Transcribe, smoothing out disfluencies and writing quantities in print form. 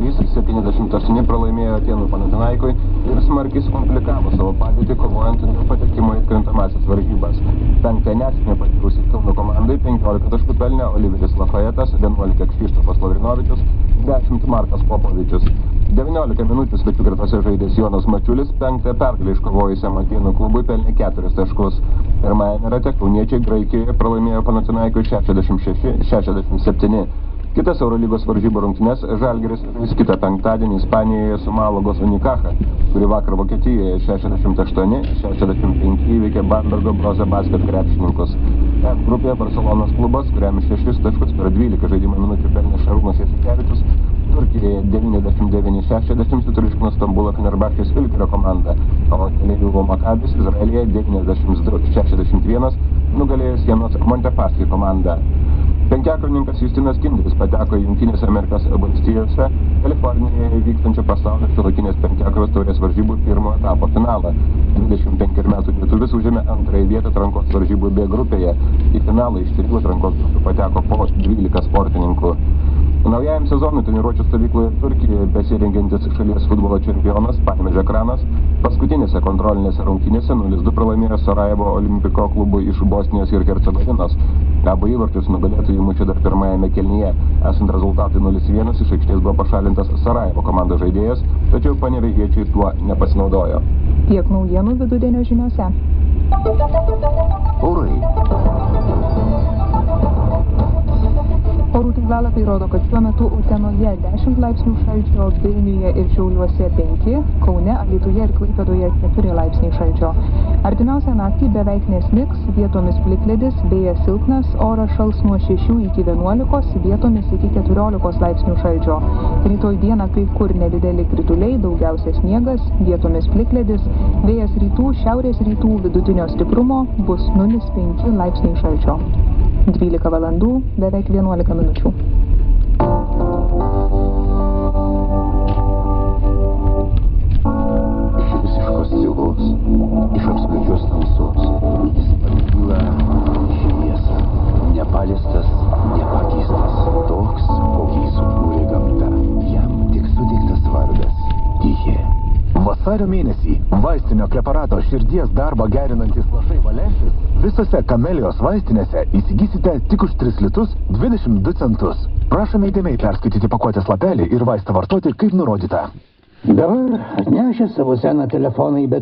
73-78 pralaimėjo Atėnų Panathinaikui ir smarkiai sukomplikavo savo padėtį, kovojant dėl patekimo į atkrintamąsias varžybas. 5 nesėkmę patyrusi Kauno komandai 15 taškų pelnė Oliveris Lafajetas, 11 Kšištofas Lavrinovičius, 10 Markas Popovičius. 19 minučių svečių gretose žaidęs Jonas Mačiulis 5 pergalę iškovojusiam Atėnų klubui pelnė 4 taškus. Pirmajame rate kauniečiai Graikijoje pralaimėjo Panathinaikui 66-67. Kitas Eurolygos varžybų rungtynes Žalgiris žais kitą penktadienį Ispanijoje su Malagos Unicaja, kuri vakar Vokietijoje 68-65 įveikė Bambergo Brose Basket krepšininkus. F grupėje Barcelonos klubas, kuriam 6 taškus per 12 žaidimo minučių pelnė Šarūnas Jasikevičius, Turkijoje 99-60 sutriuškino Stambulo Fenerbahčės Ülkerio komandą, o Tel Avivo Makabis Izraelyje 92-61 nugalėjo Sienos Montepaschi komandą. Penkiakovininkas Justinas Kinderis pateko į Jungtinėse Amerikos valstijose Kalifornijoje vykstančio pasaulio šiuolaikinės penkiakovės taurės varžybų pirmo etapo finalą. 25 metų lietuvis užėmė antrąją vietą atrankos varžybų B grupėje. Į finalą iš 3 atrankos grupių pateko po 12 sportininkų. Naujajam sezonui treniruočių stovykloje Turkijoje besirengiantis šalies futbolo čempionas Panevėžio Kranas paskutinėse kontrolinėse rungtynėse 0-2 pralaimėjo Sarajevo Olimpiko klubui iš Bosnijos ir Hercegovinos. Abu įvarčius nugalėtojai įmušė dar pirmajame kėlinyje. Esant rezultatui 0-1 iš aikštės buvo pašalintas Sarajevo komandos žaidėjas, tačiau panevėžiečiai tuo nepasinaudojo. Tiek naujienų vidudienio žiniose. Orai. Orų tinklalapiai rodo, kad šiuo metu Utenoje 10 laipsnių šalčio, Vilniuje ir Šiauliuose 5, Kaune, Alytuje ir Klaipėdoje 4 laipsniai šalčio. Artimiausią naktį beveik nesnigs, vietomis plikledis, vėjas silpnas, oras šals nuo 6 iki 11, vietomis iki 14 laipsnių šalčio. Rytoj dieną kai kur nedideli krituliai, daugiausia sniegas, vietomis plikledis, vėjas rytų, šiaurės rytų vidutinio stiprumo, bus 0,5 laipsniai šalčio. 12 valandų, beveik 11 minučių. Iš visiškos tylos, iš absoliučios tamsos, jis pakyla į šviesą, nepaliestas, nepakeistas, toks, kokį sukūrė gamta. Jam tik suteiktas vardas – Tichė. Vasario mėnesį vaistinio preparato širdies darbą gerinantis lašai Valentis visose Kamelijos vaistinėse įsigysite tik už 3 litus 22 centus. Prašome įdėmiai perskaityti pakuotės lapelį ir vaistą vartoti kaip nurodyta. Dabar atnešęs savo seną telefoną į bet